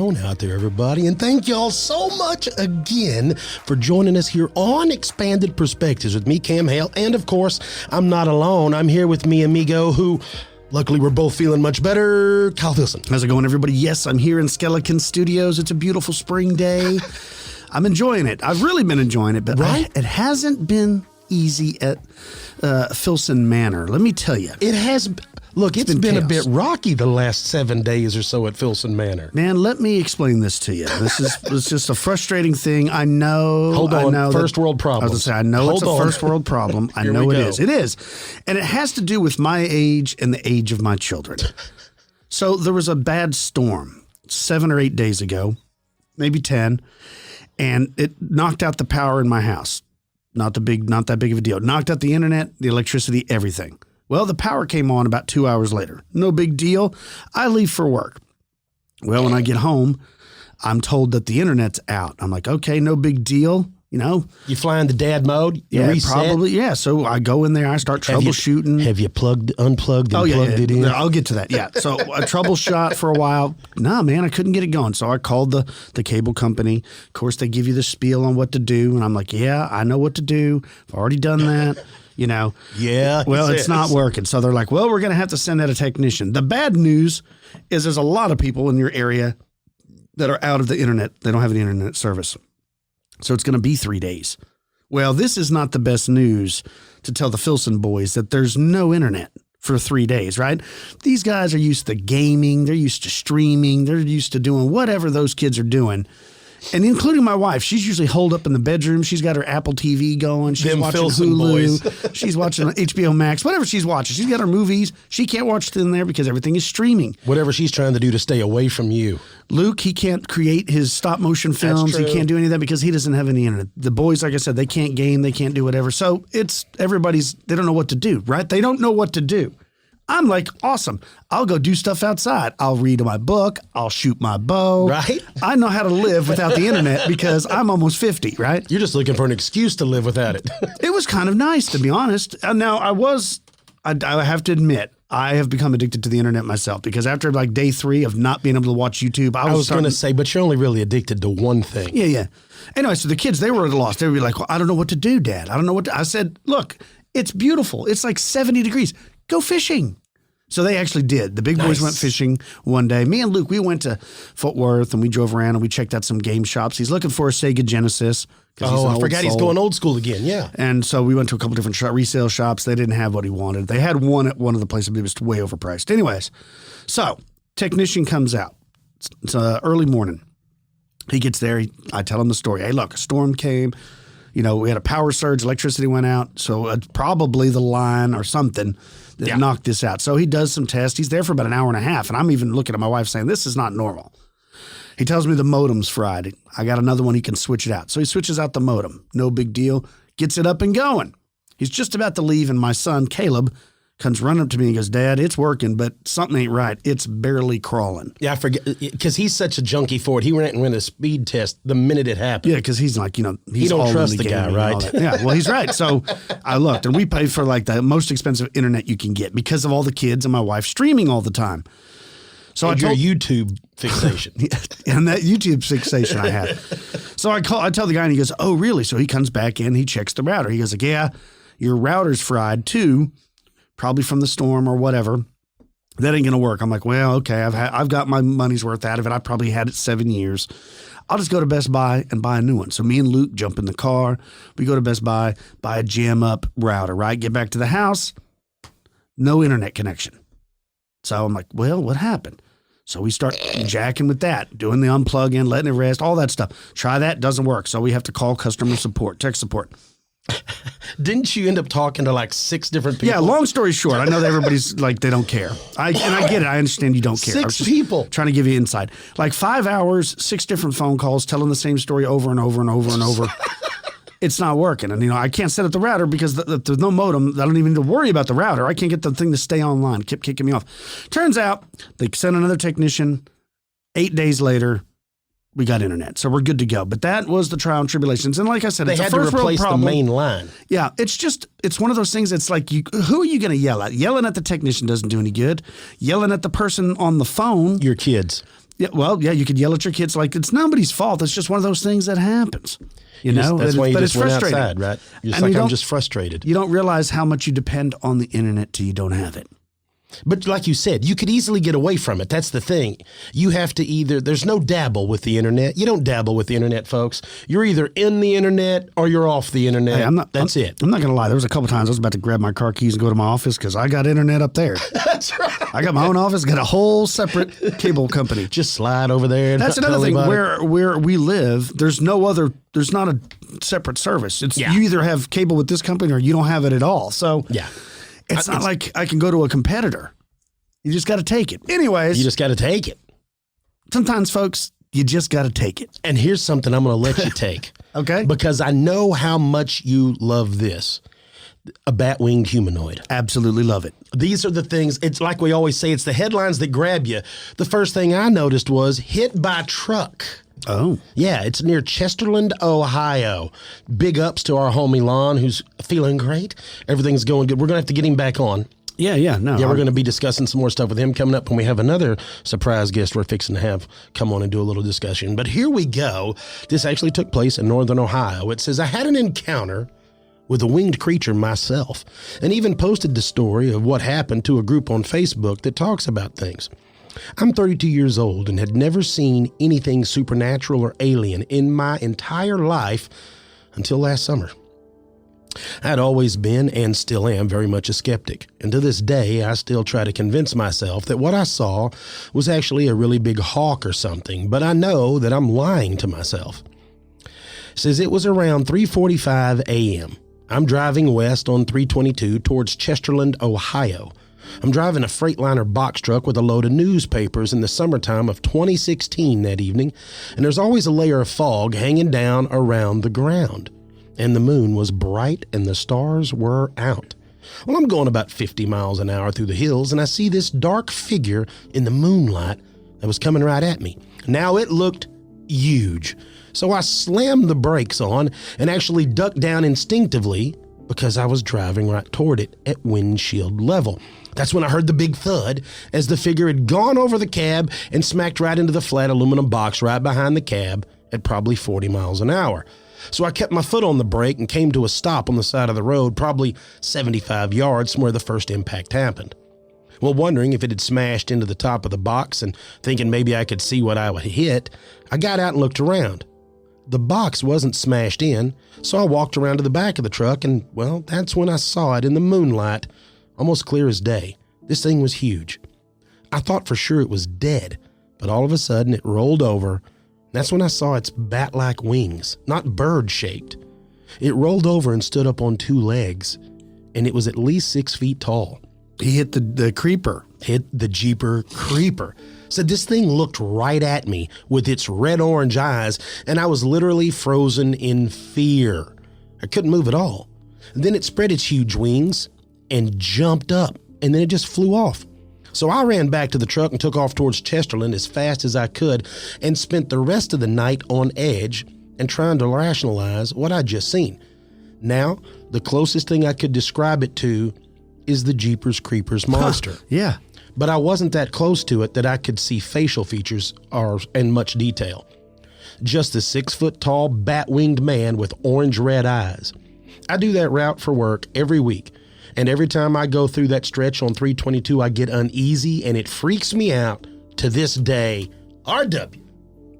on out there, everybody? And thank y'all so much again for joining us here on Expanded Perspectives with me, Cam Hale. And of course, I'm not alone. I'm here with mi amigo who, luckily, we're both feeling much better, Kyle Philson. How's it going, everybody? Yes, I'm here in Skeleton Studios. It's a beautiful spring day. I'm enjoying it. I've really been enjoying it, but it hasn't been easy at Philson Manor. Let me tell you. It has. Look, it's been a bit rocky the last 7 days or so at Philson Manor. Man, let me explain this to you. It's just a frustrating thing. I know. Hold on. First world problem. I was going to say, I know it's a first world problem. I know it is. It is. And it has to do with my age and the age of my children. So there was a bad storm 7 or 8 days ago, maybe 10, and it knocked out the power in my house. Not that big of a deal. Knocked out the internet, the electricity, everything. Well, the power came on about 2 hours later. No big deal. I leave for work. Well, when I get home, I'm told that the internet's out. I'm like, okay, no big deal. You know, you fly into dad mode. You reset? Probably. Yeah. So I go in there. I start troubleshooting. Have you unplugged it in? I'll get to that. Yeah. So I troubleshot for a while. Nah, man, I couldn't get it going. So I called the cable company. Of course, they give you the spiel on what to do, and I'm like, yeah, I know what to do. I've already done that. You know, well, it's not working. So they're like, well, we're going to have to send out a technician. The bad news is there's a lot of people in your area that are out of the internet. They don't have any internet service. So it's going to be 3 days. Well, this is not the best news to tell the Philson boys that there's no internet for 3 days, right? These guys are used to gaming. They're used to streaming. They're used to doing whatever those kids are doing. And including my wife, she's usually holed up in the bedroom. She's got her Apple TV going. She's watching Philson Hulu. boys. She's watching HBO Max, whatever she's watching. She's got her movies. She can't watch it in there because everything is streaming. Whatever she's trying to do to stay away from you. Luke, he can't create his stop motion films. He can't do any of that because he doesn't have any internet. The boys, like I said, they can't game. They can't do whatever. So it's they don't know what to do, right? They don't know what to do. I'm like, awesome. I'll go do stuff outside. I'll read my book. I'll shoot my bow. Right. I know how to live without the internet because I'm almost 50, right? You're just looking for an excuse to live without it. It was kind of nice, to be honest. Now, I have to admit, I have become addicted to the internet myself because after like day 3 of not being able to watch YouTube, I was going to say, but you're only really addicted to one thing. Yeah. Anyway, so the kids, they were at a loss. They would be like, well, I don't know what to do, Dad. I don't know what to. I said, look, it's beautiful. It's like 70 degrees. Go fishing. So they actually did. The big boys went fishing one day. Me and Luke, we went to Fort Worth and we drove around and we checked out some game shops. He's looking for a Sega Genesis. Oh, I forgot he's going old school again. Yeah. And so we went to a couple different resale shops. They didn't have what he wanted. They had one at one of the places, but it was way overpriced. Anyways, so technician comes out. It's early morning. He gets there. I tell him the story. Hey, look, a storm came. You know, we had a power surge. Electricity went out. So probably the line or something that knocked this out. So he does some tests. He's there for about an hour and a half. And I'm even looking at my wife saying, this is not normal. He tells me the modem's fried. I got another one. He can switch it out. So he switches out the modem. No big deal. Gets it up and going. He's just about to leave. And my son, Caleb, comes running up to me and goes, Dad, it's working, but something ain't right. It's barely crawling. Yeah, I forget, because he's such a junkie for it. He went and ran a speed test the minute it happened. Yeah, because he's like, you know, he don't trust the guy, right? Yeah, well, he's right. So I looked, and we pay for like the most expensive internet you can get because of all the kids and my wife streaming all the time. So your YouTube fixation. And that YouTube fixation I had. So I tell the guy, and he goes, oh, really? So he comes back in, he checks the router. He goes, like, yeah, your router's fried too. Probably from the storm or whatever. That ain't going to work. I'm like, well, okay, I've got my money's worth out of it. I probably had it 7 years. I'll just go to Best Buy and buy a new one. So me and Luke jump in the car. We go to Best Buy, buy a jam up router, right? Get back to the house. No internet connection. So I'm like, well, what happened? So we start jacking with that, doing the unplug in, letting it rest, all that stuff. Try that, doesn't work. So we have to call customer support, tech support. Didn't you end up talking to like 6 different people? Yeah, long story short, I know that everybody's like, they don't care. I get it. I understand you don't care. 6 people. Trying to give you insight. Like 5 hours, 6 different phone calls, telling the same story over and over and over and over. It's not working. And, you know, I can't set up the router because there's no modem. I don't even need to worry about the router. I can't get the thing to stay online. It kept kicking me off. Turns out they sent another technician. 8 days later, we got internet. So we're good to go. But that was the trial and tribulations. And like I said, it's a first world problem. They had to replace the main line. Yeah, it's one of those things. It's like, who are you going to yell at? Yelling at the technician doesn't do any good. Yelling at the person on the phone. Your kids. Yeah, well, yeah, you could yell at your kids like it's nobody's fault. It's just one of those things that happens. You know, that's why you but just it's went frustrating. outside, right? You're just And like, I'm just frustrated. You don't realize how much you depend on the internet till you don't have it. But like you said, you could easily get away from it. That's the thing. You have to there's no dabble with the internet. You don't dabble with the internet, folks. You're either in the internet or you're off the internet. Hey, That's it. I'm not going to lie. There was a couple times I was about to grab my car keys and go to my office because I got internet up there. That's right. I got my own office, got a whole separate cable company. Just slide over there. And That's not another tell thing. anybody. Where we live, there's not a separate service. It's you either have cable with this company or you don't have it at all. So it's not like I can go to a competitor. You just got to take it. Anyways. You just got to take it. Sometimes, folks, you just got to take it. And here's something I'm going to let you take. Okay. Because I know how much you love this. A bat-winged humanoid. Absolutely love it. These are the things, it's like we always say, it's the headlines that grab you. The first thing I noticed was hit by truck. Oh. Yeah, it's near Chesterland, Ohio. Big ups to our homie Lon, who's feeling great. Everything's going good. We're going to have to get him back on. Yeah, no. Yeah, we're going to be discussing some more stuff with him coming up when we have another surprise guest we're fixing to have come on and do a little discussion. But here we go. This actually took place in northern Ohio. It says, I had an encounter with a winged creature myself, and even posted the story of what happened to a group on Facebook that talks about things. I'm 32 years old and had never seen anything supernatural or alien in my entire life until last summer. I'd always been and still am very much a skeptic, and to this day I still try to convince myself that what I saw was actually a really big hawk or something, but I know that I'm lying to myself. It says it was around 3:45 a.m. I'm driving west on 322 towards Chesterland, Ohio. I'm driving a Freightliner box truck with a load of newspapers in the summertime of 2016 that evening, and there's always a layer of fog hanging down around the ground. And the moon was bright and the stars were out. Well, I'm going about 50 miles an hour through the hills, and I see this dark figure in the moonlight that was coming right at me. Now it looked huge. So I slammed the brakes on and actually ducked down instinctively because I was driving right toward it at windshield level. That's when I heard the big thud as the figure had gone over the cab and smacked right into the flat aluminum box right behind the cab at probably 40 miles an hour. So I kept my foot on the brake and came to a stop on the side of the road, probably 75 yards from where the first impact happened. Well, wondering if it had smashed into the top of the box and thinking maybe I could see what I would hit, I got out and looked around. The box wasn't smashed in, so I walked around to the back of the truck and, well, that's when I saw it in the moonlight, almost clear as day. This thing was huge. I thought for sure it was dead, but all of a sudden it rolled over. That's when I saw its bat-like wings, not bird-shaped. It rolled over and stood up on two legs, and it was at least 6 feet tall. He hit the creeper. Hit the Jeeper Creeper. So this thing looked right at me with its red-orange eyes, and I was literally frozen in fear. I couldn't move at all. And then it spread its huge wings and jumped up, and then it just flew off. So I ran back to the truck and took off towards Chesterland as fast as I could and spent the rest of the night on edge and trying to rationalize what I'd just seen. Now, the closest thing I could describe it to is the Jeepers Creepers monster. Yeah. But I wasn't that close to it that I could see facial features or in much detail. Just a 6-foot-tall bat-winged man with orange-red eyes. I do that route for work every week. And every time I go through that stretch on 322, I get uneasy, and it freaks me out to this day. RW.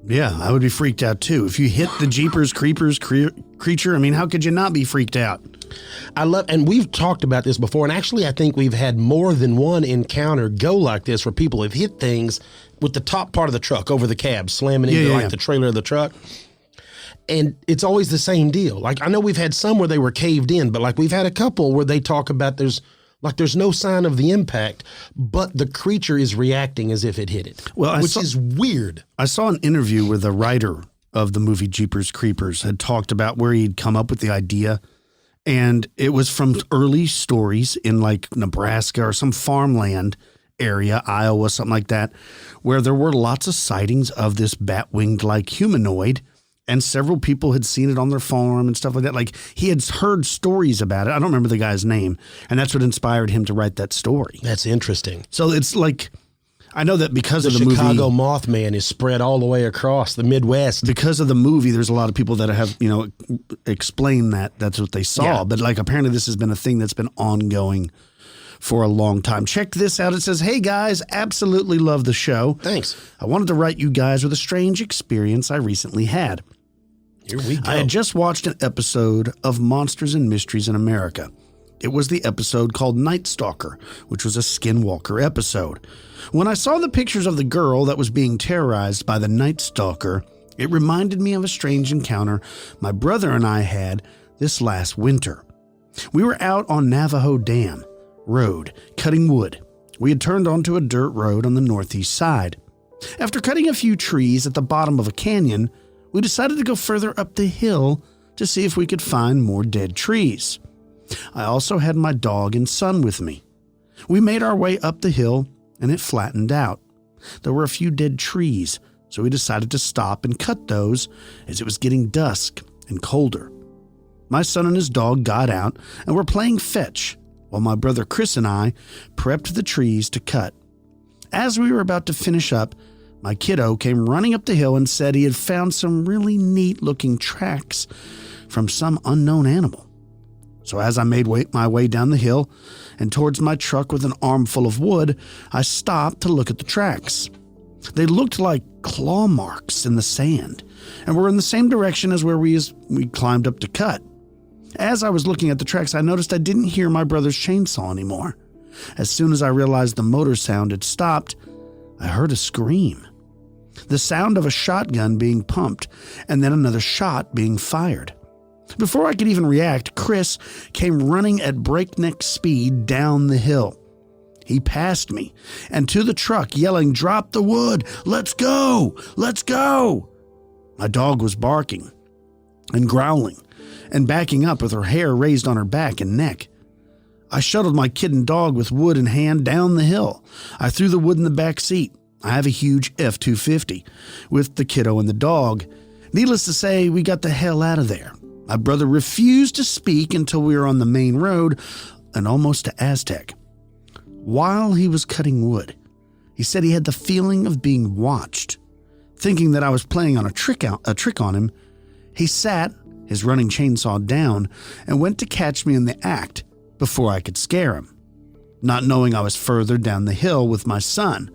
Yeah, I would be freaked out too. If you hit the Jeepers Creepers creature, I mean, how could you not be freaked out? And we've talked about this before, and actually I think we've had more than one encounter go like this where people have hit things with the top part of the truck over the cab, slamming into the trailer of the truck. And it's always the same deal. Like, I know we've had some where they were caved in, but like we've had a couple where they talk about there's no sign of the impact, but the creature is reacting as if it hit it, which is weird. I saw an interview where the writer of the movie Jeepers Creepers had talked about where he'd come up with the idea. And it was from early stories in like Nebraska or some farmland area, Iowa, something like that, where there were lots of sightings of this bat-winged like humanoid. And several people had seen it on their farm and stuff like that. Like, he had heard stories about it. I don't remember the guy's name. And that's what inspired him to write that story. That's interesting. So it's like, I know that because The of the Chicago movie, Mothman is spread all the way across the Midwest. because of the movie, there's a lot of people that have, explained that that's what they saw. Yeah. But like apparently this has been a thing that's been ongoing for a long time. Check this out. It says, "Hey guys, absolutely love the show. Thanks. I wanted to write you guys with a strange experience I recently had. Here we go. I had just watched an episode of Monsters and Mysteries in America. It was the episode called Night Stalker, which was a Skinwalker episode. When I saw the pictures of the girl that was being terrorized by the Night Stalker, it reminded me of a strange encounter my brother and I had this last winter. We were out on Navajo Dam Road, cutting wood. We had turned onto a dirt road on the northeast side. After cutting a few trees at the bottom of a canyon, we decided to go further up the hill to see if we could find more dead trees. I also had my dog and son with me. We made our way up the hill and it flattened out. There were a few dead trees, so we decided to stop and cut those as it was getting dusk and colder. My son and his dog got out and were playing fetch, while my brother Chris and I prepped the trees to cut. As we were about to finish up, my kiddo came running up the hill and said he had found some really neat looking tracks from some unknown animal. So as I made my way down the hill and towards my truck with an armful of wood, I stopped to look at the tracks. They looked like claw marks in the sand and were in the same direction as where we climbed up to cut. As I was looking at the tracks, I noticed I didn't hear my brother's chainsaw anymore. As soon as I realized the motor sound had stopped, I heard a scream. The sound of a shotgun being pumped and then another shot being fired. Before I could even react, Chris came running at breakneck speed down the hill. He passed me and to the truck, yelling, "Drop the wood! Let's go! Let's go!" My dog was barking and growling and backing up with her hair raised on her back and neck. I shuttled my kid and dog with wood in hand down the hill. I threw the wood in the back seat. I have a huge F-250 with the kiddo and the dog. Needless to say, we got the hell out of there. My brother refused to speak until we were on the main road and almost to Aztec. While he was cutting wood, he said he had the feeling of being watched. Thinking that I was playing on a trick on him, he sat his running chainsaw down and went to catch me in the act before I could scare him. Not knowing I was further down the hill with my son,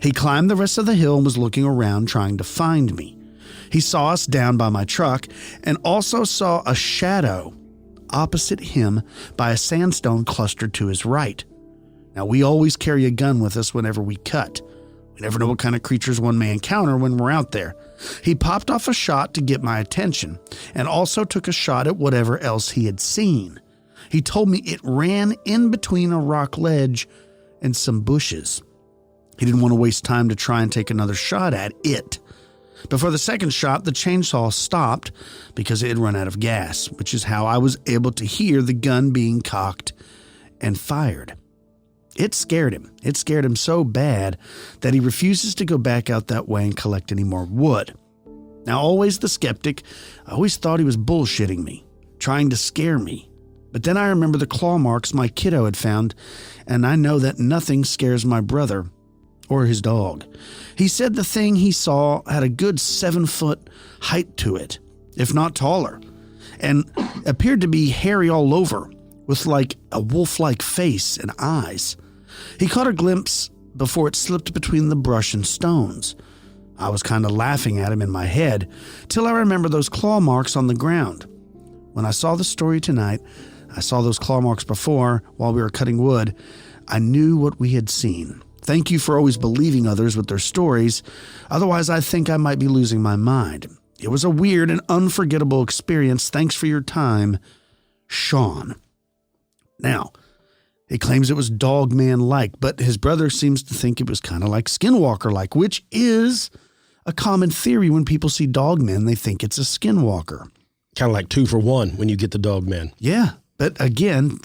he climbed the rest of the hill and was looking around trying to find me. He saw us down by my truck and also saw a shadow opposite him by a sandstone cluster to his right. Now, we always carry a gun with us whenever we cut. We never know what kind of creatures one may encounter when we're out there. He popped off a shot to get my attention and also took a shot at whatever else he had seen. He told me it ran in between a rock ledge and some bushes. He didn't want to waste time to try and take another shot at it. Before the second shot, the chainsaw stopped because it had run out of gas, which is how I was able to hear the gun being cocked and fired. It scared him. It scared him so bad that he refuses to go back out that way and collect any more wood. Now, always the skeptic, I always thought he was bullshitting me, trying to scare me. But then I remember the claw marks my kiddo had found, and I know that nothing scares my brother or his dog. He said the thing he saw had a good 7-foot height to it, if not taller, and appeared to be hairy all over with like a wolf-like face and eyes. He caught a glimpse before it slipped between the brush and stones. I was kind of laughing at him in my head till I remember those claw marks on the ground. When I saw the story tonight, I saw those claw marks before while we were cutting wood. I knew what we had seen. Thank you for always believing others with their stories. Otherwise, I think I might be losing my mind. It was a weird and unforgettable experience. Thanks for your time, Sean. Now, he claims it was Dogman-like, but his brother seems to think it was kind of like Skinwalker-like, which is a common theory. When people see Dogman, they think it's a Skinwalker. Kind of like 2 for 1 when you get the Dogman. Yeah, but again,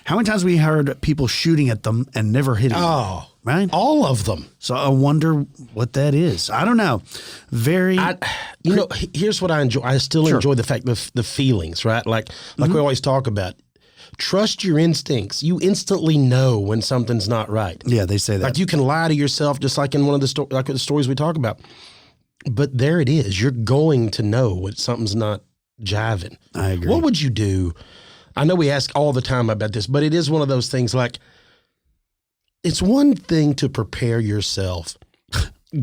how many times have we heard people shooting at them and never hitting them? Oh, right? All of them. So I wonder what that is. I don't know. Here's what I enjoy. I still enjoy the fact of the feelings, right? Like we always talk about. trust your instincts. You instantly know when something's not right. Yeah, they say that. Like you can lie to yourself, just like in one of the stories we talk about. But there it is. You're going to know when something's not jiving. I agree. What would you do? I know we ask all the time about this, but it is one of those things like, it's one thing to prepare yourself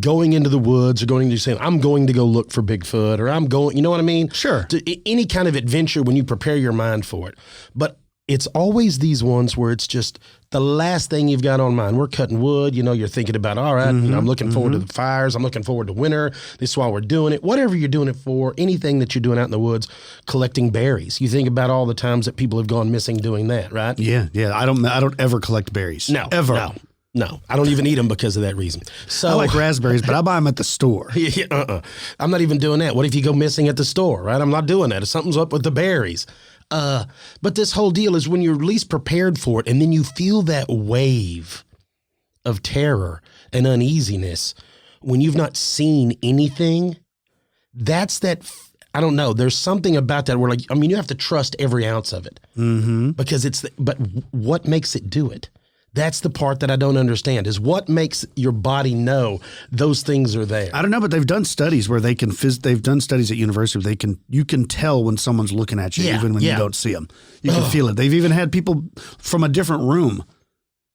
going into the woods or going to saying, I'm going to go look for Bigfoot, or I'm going, you know what I mean? Sure. Any kind of adventure when you prepare your mind for it. But it's always these ones where it's just the last thing you've got on mind. We're cutting wood, you're thinking about, all right, I'm looking forward to the fires. I'm looking forward to winter. This is why we're doing it. Whatever you're doing it for, anything that you're doing out in the woods, collecting berries. You think about all the times that people have gone missing doing that, right? Yeah. I don't ever collect berries. No. Ever. No, I don't even eat them because of that reason. So I like raspberries, but I buy them at the store. I'm not even doing that. What if you go missing at the store, right? I'm not doing that. If something's up with the berries. But this whole deal is when you're least prepared for it, and then you feel that wave of terror and uneasiness when you've not seen anything. That's that. I don't know. There's something about that where, you have to trust every ounce of it because but what makes it do it? That's the part that I don't understand, is what makes your body know those things are there. I don't know, but they've done studies where they've done studies at university where you can tell when someone's looking at you even when you don't see them. You can feel it. They've even had people from a different room,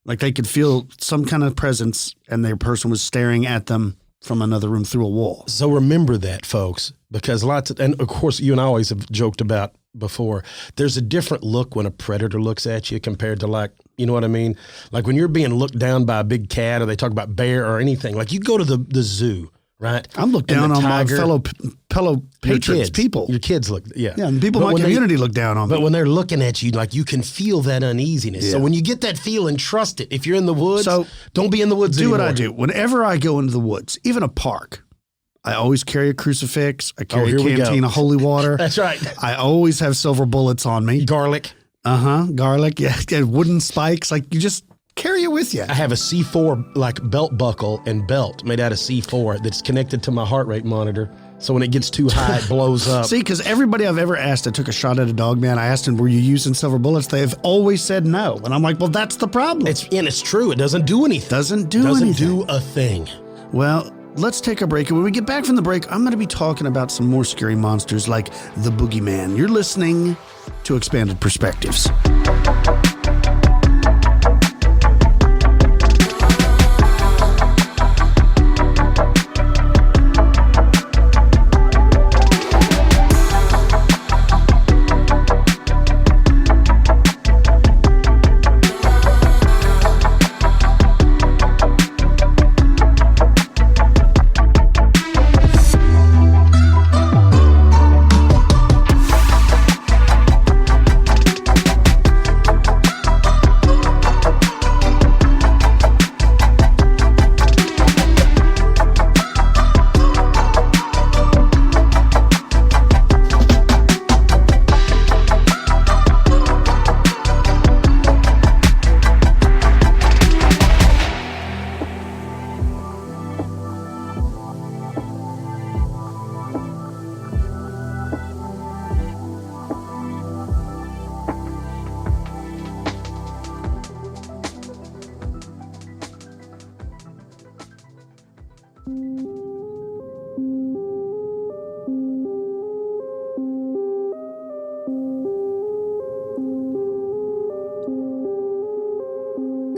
like they could feel some kind of presence and their person was staring at them from another room through a wall. So remember that, folks, because and of course you and I always have joked about before, there's a different look when a predator looks at you compared to you know what I mean? Like when you're being looked down by a big cat, or they talk about bear or anything, like you go to the zoo, right? I'm looked down on my fellow patrons, people. Your kids look, Yeah, and people in my community look down on me. But when they're looking at you, you can feel that uneasiness. Yeah. So when you get that feeling, trust it. If you're in the woods, don't be in the woods anymore. Do what I do. Whenever I go into the woods, even a park, I always carry a crucifix. I carry a canteen of holy water. That's right. I always have silver bullets on me. Garlic. Garlic. Yeah, wooden spikes. You just carry it with you. I have a C4 belt buckle and belt made out of C4 that's connected to my heart rate monitor. So when it gets too high, it blows up. See, because everybody I've ever asked that took a shot at a dog, man, I asked them, were you using silver bullets? They've always said no. And I'm like, well, that's the problem. It's true. It doesn't do anything. Doesn't do a thing. Well, let's take a break. And when we get back from the break, I'm going to be talking about some more scary monsters like the Boogeyman. You're listening to Expanded Perspectives.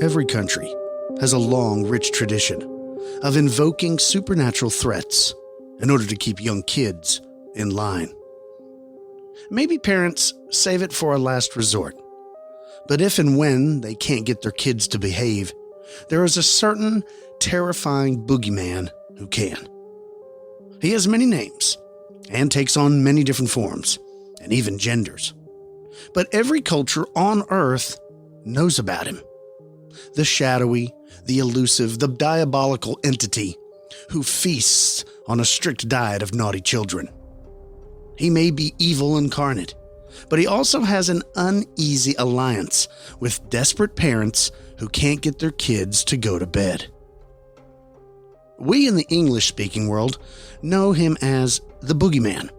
Every country has a long, rich tradition of invoking supernatural threats in order to keep young kids in line. Maybe parents save it for a last resort, but if and when they can't get their kids to behave, there is a certain terrifying boogeyman who can. He has many names and takes on many different forms and even genders. But every culture on Earth knows about him. The shadowy, the elusive, the diabolical entity who feasts on a strict diet of naughty children. He may be evil incarnate, but he also has an uneasy alliance with desperate parents who can't get their kids to go to bed. We in the English-speaking world know him as the Boogeyman,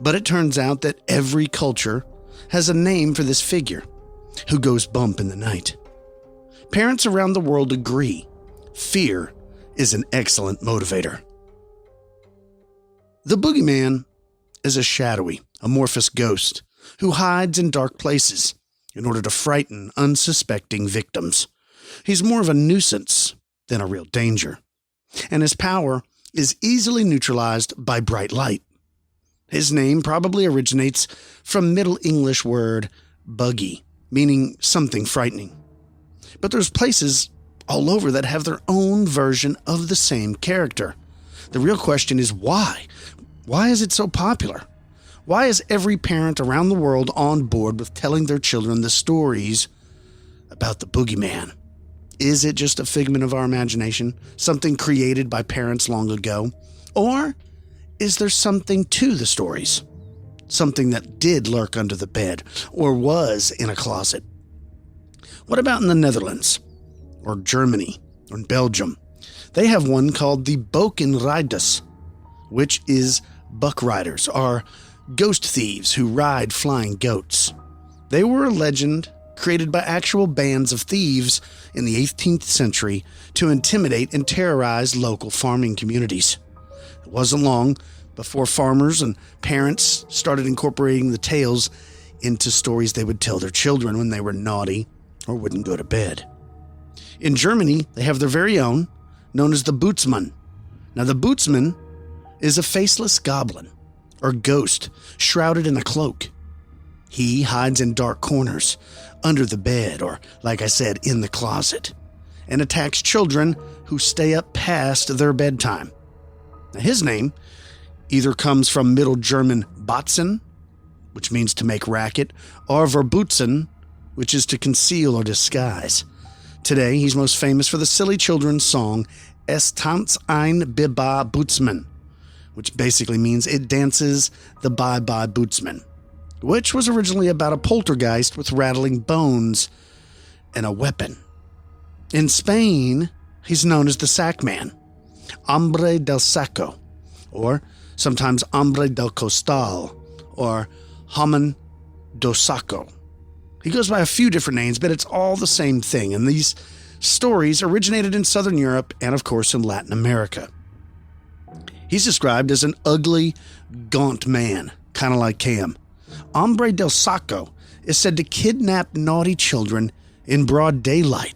but it turns out that every culture has a name for this figure, who goes bump in the night. Parents around the world agree fear is an excellent motivator. The boogeyman is a shadowy, amorphous ghost who hides in dark places in order to frighten unsuspecting victims. He's more of a nuisance than a real danger, and his power is easily neutralized by bright light. His name probably originates from Middle English word buggy, meaning something frightening. But there's places all over that have their own version of the same character. The real question is why? Why is it so popular? Why is every parent around the world on board with telling their children the stories about the boogeyman? Is it just a figment of our imagination, something created by parents long ago? Or is there something to the stories? Something that did lurk under the bed or was in a closet? What about in the Netherlands or Germany or in Belgium? They have one called the Bokenrijders, which is buck riders, or ghost thieves who ride flying goats. They were a legend created by actual bands of thieves in the 18th century to intimidate and terrorize local farming communities. It wasn't long before farmers and parents started incorporating the tales into stories they would tell their children when they were naughty or wouldn't go to bed. In Germany, they have their very own, known as the Bootsman. Now, the Bootsman is a faceless goblin or ghost shrouded in a cloak. He hides in dark corners, under the bed, or, like I said, in the closet, and attacks children who stay up past their bedtime. Now, his name either comes from Middle German Botzen, which means to make racket, or Verbutzen, which is to conceal or disguise. Today, he's most famous for the silly children's song Es tanzt ein Biba Bootsman, which basically means it dances the bye-bye bootsman, which was originally about a poltergeist with rattling bones and a weapon. In Spain, he's known as the Sackman, Hombre del Saco, or sometimes Hombre del Costal, or Homem do Saco. He goes by a few different names, but it's all the same thing, and these stories originated in Southern Europe and, of course, in Latin America. He's described as an ugly, gaunt man, kind of like Cam. Hombre del Saco is said to kidnap naughty children in broad daylight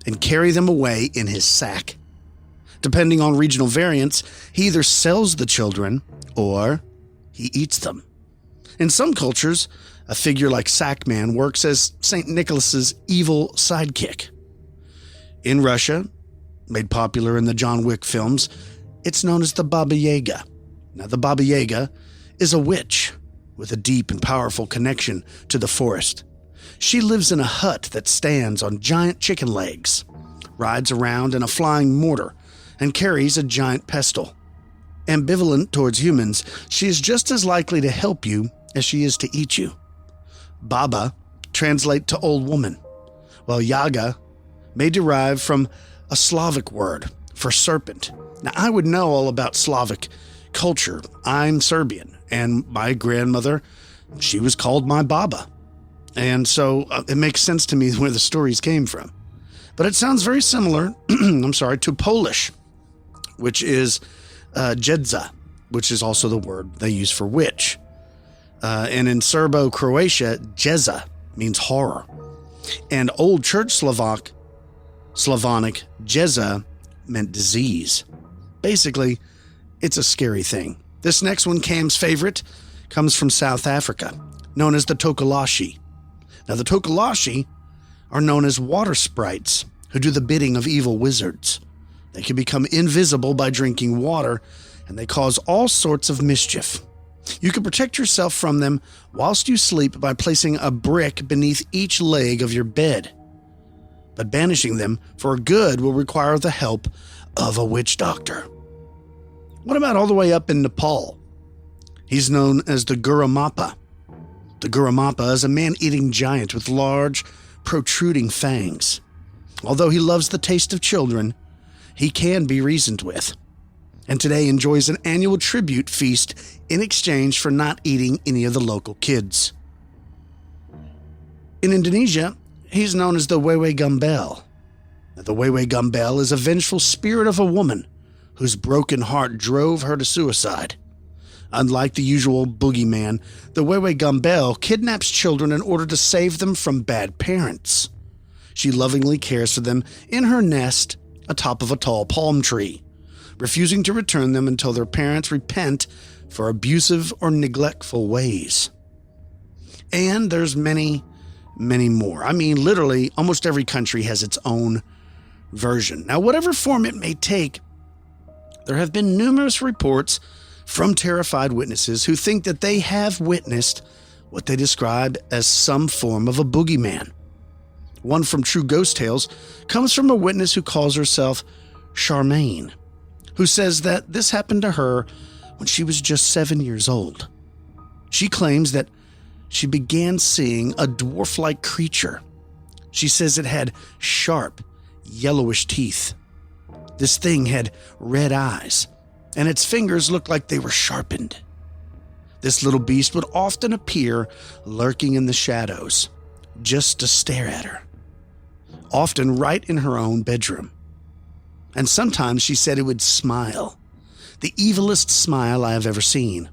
and carry them away in his sack. Depending on regional variants, he either sells the children or he eats them. In some cultures, a figure like Sackman works as St. Nicholas's evil sidekick. In Russia, made popular in the John Wick films, it's known as the Baba Yaga. Now, the Baba Yaga is a witch with a deep and powerful connection to the forest. She lives in a hut that stands on giant chicken legs, rides around in a flying mortar, and carries a giant pestle. Ambivalent towards humans, she is just as likely to help you as she is to eat you. Baba translate to old woman, while Yaga may derive from a Slavic word for serpent. Now, I would know all about Slavic culture. I'm Serbian, and my grandmother, she was called my Baba. And so it makes sense to me where the stories came from. But it sounds very similar, to Polish, which is jedza, which is also the word they use for witch. And in Serbo-Croatia, jeza means horror. And Old Church Slavonic, jeza meant disease. Basically, it's a scary thing. This next one, Cam's favorite, comes from South Africa, known as the Tokalashi. Now, the Tokalashi are known as water sprites who do the bidding of evil wizards. They can become invisible by drinking water, and they cause all sorts of mischief. You can protect yourself from them whilst you sleep by placing a brick beneath each leg of your bed. But banishing them for good will require the help of a witch doctor. What about all the way up in Nepal? He's known as the Gurumappa. The Gurumappa is a man-eating giant with large, protruding fangs. Although he loves the taste of children, he can be reasoned with, and today enjoys an annual tribute feast in exchange for not eating any of the local kids. In Indonesia, he's known as the Weiwei Gumbel. The Weiwei Gumbel is a vengeful spirit of a woman whose broken heart drove her to suicide. Unlike the usual boogeyman, the Weiwei Gumbel kidnaps children in order to save them from bad parents. She lovingly cares for them in her nest atop of a tall palm tree, refusing to return them until their parents repent for abusive or neglectful ways. And there's many, many more. I mean, literally, almost every country has its own version. Now, whatever form it may take, there have been numerous reports from terrified witnesses who think that they have witnessed what they describe as some form of a boogeyman. One from True Ghost Tales comes from a witness who calls herself Charmaine, who says that this happened to her when she was just 7 years old. She claims that she began seeing a dwarf-like creature. She says it had sharp, yellowish teeth. This thing had red eyes, and its fingers looked like they were sharpened. This little beast would often appear lurking in the shadows, just to stare at her, often right in her own bedroom. And sometimes she said it would smile, the evilest smile I have ever seen.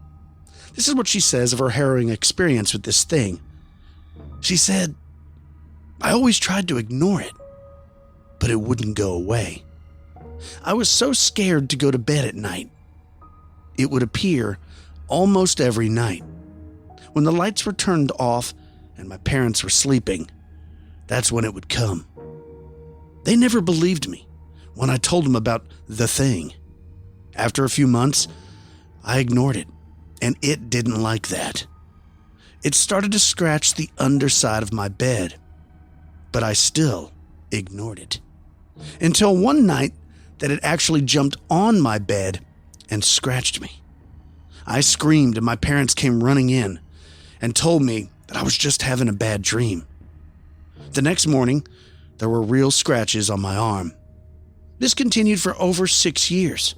This is what she says of her harrowing experience with this thing. She said, "I always tried to ignore it, but it wouldn't go away. I was so scared to go to bed at night. It would appear almost every night. When the lights were turned off and my parents were sleeping, that's when it would come. They never believed me when I told them about the thing. After a few months, I ignored it, and it didn't like that. It started to scratch the underside of my bed, but I still ignored it. Until one night that it actually jumped on my bed and scratched me. I screamed and my parents came running in and told me that I was just having a bad dream. The next morning, there were real scratches on my arm. This continued for over 6 years.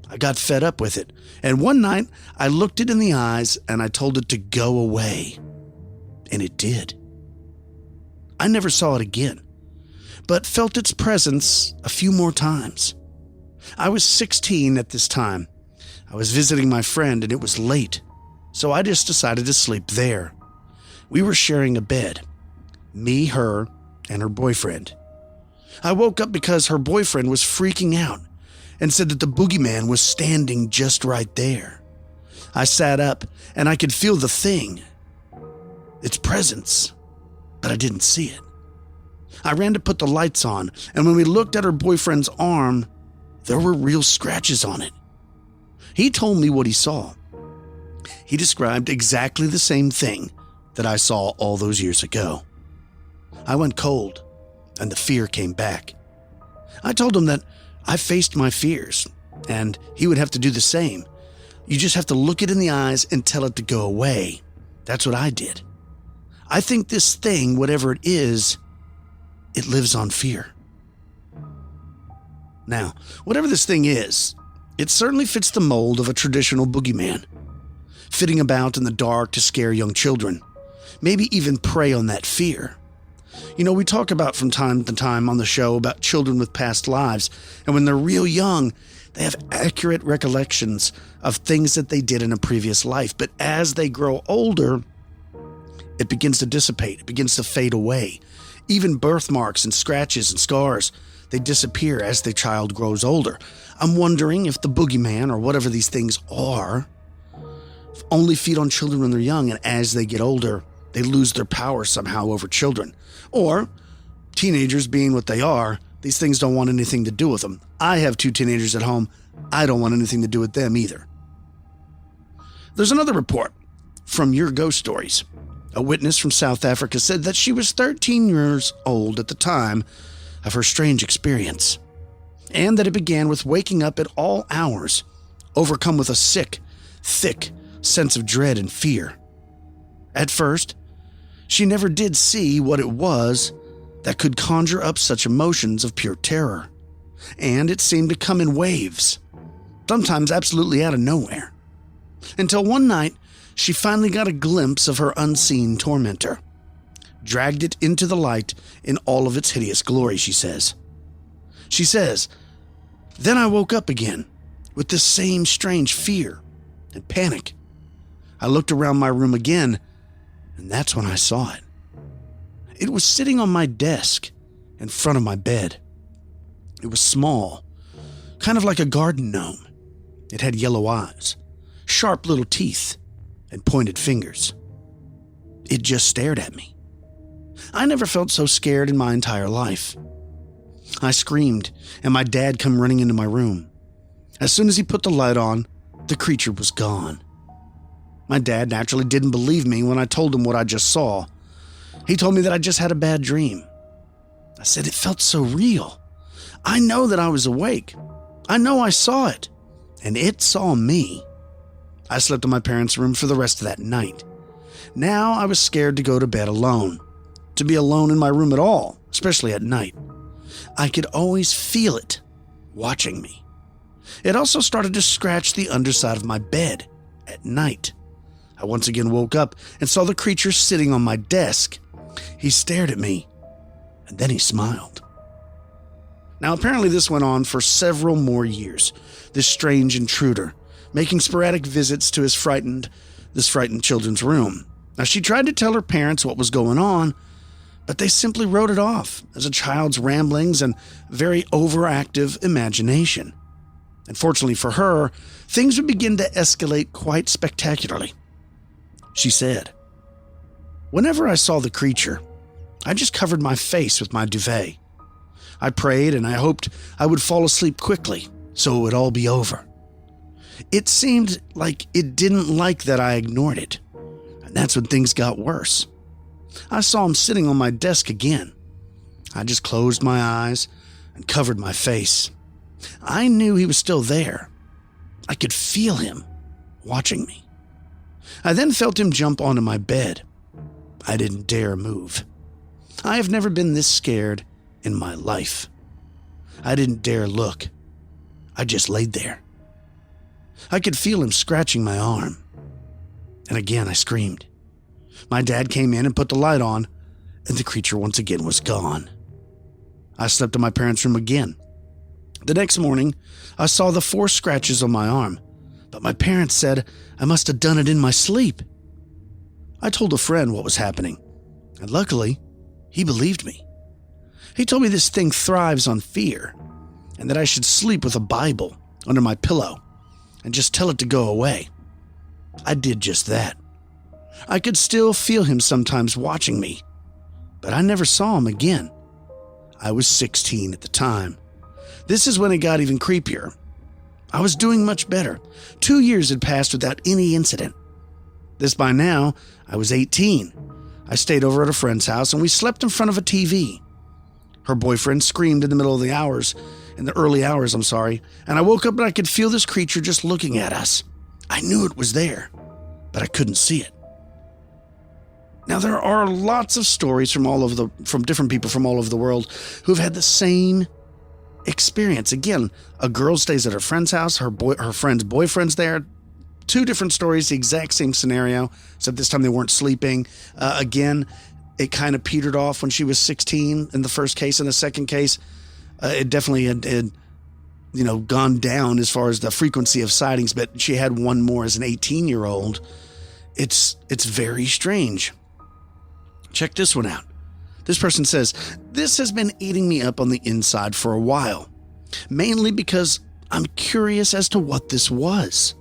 I got fed up with it, and one night I looked it in the eyes and I told it to go away. And it did. I never saw it again, but felt its presence a few more times. I was 16 at this time. I was visiting my friend and it was late, so I just decided to sleep there. We were sharing a bed, me, her, and her boyfriend. I woke up because her boyfriend was freaking out and said that the boogeyman was standing just right there. I sat up and I could feel the thing, its presence, but I didn't see it. I ran to put the lights on, and when we looked at her boyfriend's arm, there were real scratches on it. He told me what he saw. He described exactly the same thing that I saw all those years ago. I went cold, and the fear came back. I told him that I faced my fears, and he would have to do the same. You just have to look it in the eyes and tell it to go away. That's what I did. I think this thing, whatever it is, it lives on fear. Now, whatever this thing is, it certainly fits the mold of a traditional boogeyman, fitting about in the dark to scare young children, maybe even prey on that fear. You know, we talk about from time to time on the show about children with past lives, and when they're real young, they have accurate recollections of things that they did in a previous life. But as they grow older, it begins to dissipate. It begins to fade away. Even birthmarks and scratches and scars, they disappear as the child grows older. I'm wondering if the boogeyman, or whatever these things are, only feed on children when they're young, and as they get older, they lose their power somehow over children. Or teenagers, being what they are, these things don't want anything to do with them. I have 2 teenagers at home. I don't want anything to do with them either. There's another report from Your Ghost Stories. A witness from South Africa said that she was 13 years old at the time of her strange experience, and that it began with waking up at all hours, overcome with a sick, thick sense of dread and fear. At first, she never did see what it was that could conjure up such emotions of pure terror, and it seemed to come in waves, sometimes absolutely out of nowhere, until one night she finally got a glimpse of her unseen tormentor. dragged it into the light in all of its hideous glory, she says. She says, then I woke up again with this same strange fear and panic. I looked around my room again, and that's when I saw it. It was sitting on my desk in front of my bed. It was small, kind of like a garden gnome. It had yellow eyes, sharp little teeth, and pointed fingers. It just stared at me. I never felt so scared in my entire life. I screamed, and my dad come running into my room. As soon as he put the light on, the creature was gone. My dad naturally didn't believe me when I told him what I just saw. He told me that I just had a bad dream. I said it felt so real. I know that I was awake. I know I saw it, and it saw me. I slept in my parents' room for the rest of that night. Now I was scared to go to bed alone, to be alone in my room at all, especially at night. I could always feel it watching me. It also started to scratch the underside of my bed at night. I once again woke up and saw the creature sitting on my desk. He stared at me, and then he smiled. Now, apparently this went on for several more years, this strange intruder, making sporadic visits to this frightened children's room. Now, she tried to tell her parents what was going on, but they simply wrote it off as a child's ramblings and very overactive imagination. Unfortunately for her, things would begin to escalate quite spectacularly. She said, whenever I saw the creature, I just covered my face with my duvet. I prayed and I hoped I would fall asleep quickly so it would all be over. It seemed like it didn't like that I ignored it, and that's when things got worse. I saw him sitting on my desk again. I just closed my eyes and covered my face. I knew he was still there. I could feel him watching me. I then felt him jump onto my bed. I didn't dare move. I have never been this scared in my life. I didn't dare look. I just laid there. I could feel him scratching my arm. And again I screamed. My dad came in and put the light on, and the creature once again was gone. I slept in my parents' room again. The next morning, I saw the 4 scratches on my arm, but my parents said I must have done it in my sleep. I told a friend what was happening, and luckily, he believed me. He told me this thing thrives on fear, and that I should sleep with a Bible under my pillow and just tell it to go away. I did just that. I could still feel him sometimes watching me, but I never saw him again. I was 16 at the time. This is when it got even creepier. I was doing much better. 2 years had passed without any incident. This by now, I was 18. I stayed over at a friend's house and we slept in front of a TV. Her boyfriend screamed in the early hours, and I woke up and I could feel this creature just looking at us. I knew it was there, but I couldn't see it. Now, there are lots of stories from different people from all over the world who've had the same experience. Again, a girl stays at her friend's house, her friend's boyfriend's there. 2 different stories, the exact same scenario, except this time they weren't sleeping. Again, it kind of petered off when she was 16 in the first case. In the second case, it definitely had gone down as far as the frequency of sightings, but she had one more as an 18-year-old. It's very strange. Check this one out. This person says, this has been eating me up on the inside for a while, mainly because I'm curious as to what this was.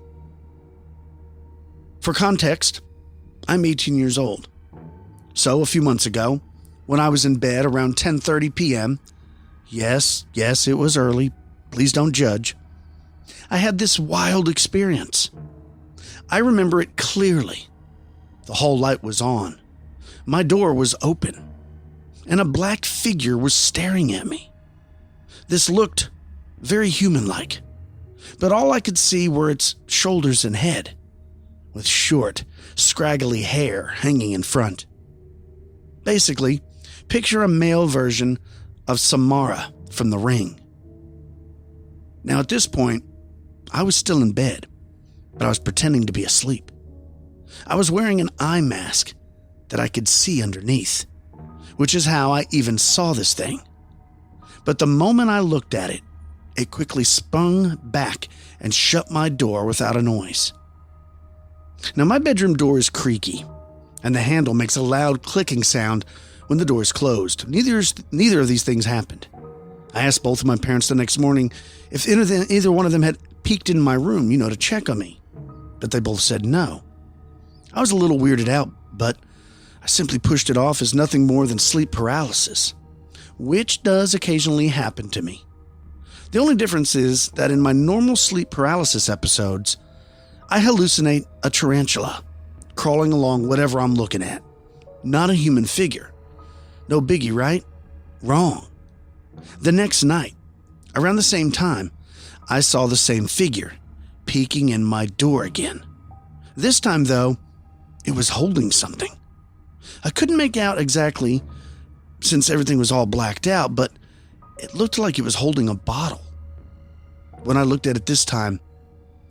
For context, I'm 18 years old. So a few months ago, when I was in bed around 10:30 p.m., yes, it was early, please don't judge, I had this wild experience. I remember it clearly. The hall light was on. My door was open, and a black figure was staring at me. This looked very human-like, but all I could see were its shoulders and head, with short, scraggly hair hanging in front. Basically, picture a male version of Samara from The Ring. Now at this point, I was still in bed, but I was pretending to be asleep. I was wearing an eye mask that I could see underneath. which is how I even saw this thing. But the moment I looked at it, it quickly spun back and shut my door without a noise. Now, my bedroom door is creaky, and the handle makes a loud clicking sound when the door is closed. Neither of these things happened. I asked both of my parents the next morning if either one of them had peeked in my room, to check on me, but they both said no. I was a little weirded out, but I simply pushed it off as nothing more than sleep paralysis, which does occasionally happen to me. The only difference is that in my normal sleep paralysis episodes, I hallucinate a tarantula crawling along whatever I'm looking at, not a human figure. No biggie, right? Wrong. The next night, around the same time, I saw the same figure peeking in my door again. This time, though, it was holding something. I couldn't make out exactly since everything was all blacked out, but it looked like it was holding a bottle. When I looked at it this time,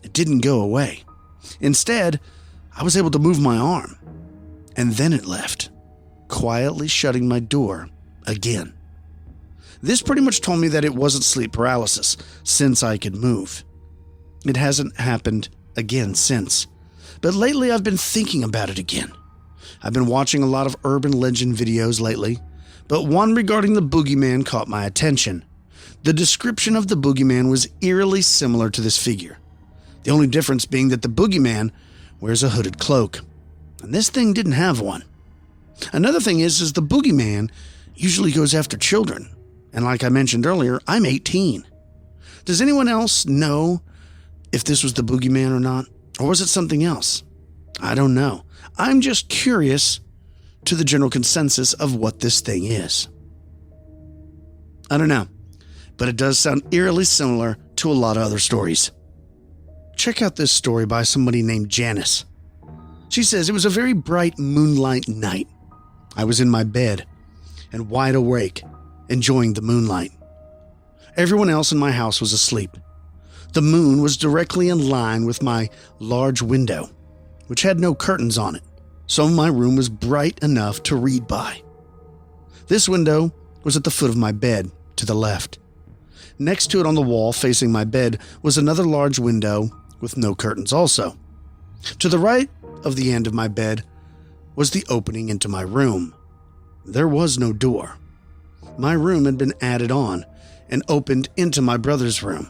it didn't go away. Instead, I was able to move my arm, and then it left, quietly shutting my door again. This pretty much told me that it wasn't sleep paralysis, since I could move. It hasn't happened again since, but lately I've been thinking about it again. I've been watching a lot of urban legend videos lately, but one regarding the boogeyman caught my attention. The description of the boogeyman was eerily similar to this figure, the only difference being that the boogeyman wears a hooded cloak, and this thing didn't have one. Another thing is the boogeyman usually goes after children, and like I mentioned earlier, I'm 18. Does anyone else know if this was the boogeyman or not? Or was it something else? I don't know. I'm just curious to the general consensus of what this thing is. I don't know, but it does sound eerily similar to a lot of other stories. Check out this story by somebody named Janice. She says, it was a very bright moonlight night. I was in my bed and wide awake, enjoying the moonlight. Everyone else in my house was asleep. The moon was directly in line with my large window, which had no curtains on it, so my room was bright enough to read by. This window was at the foot of my bed, to the left. Next to it on the wall facing my bed was another large window with no curtains also. To the right of the end of my bed was the opening into my room. There was no door. My room had been added on and opened into my brother's room.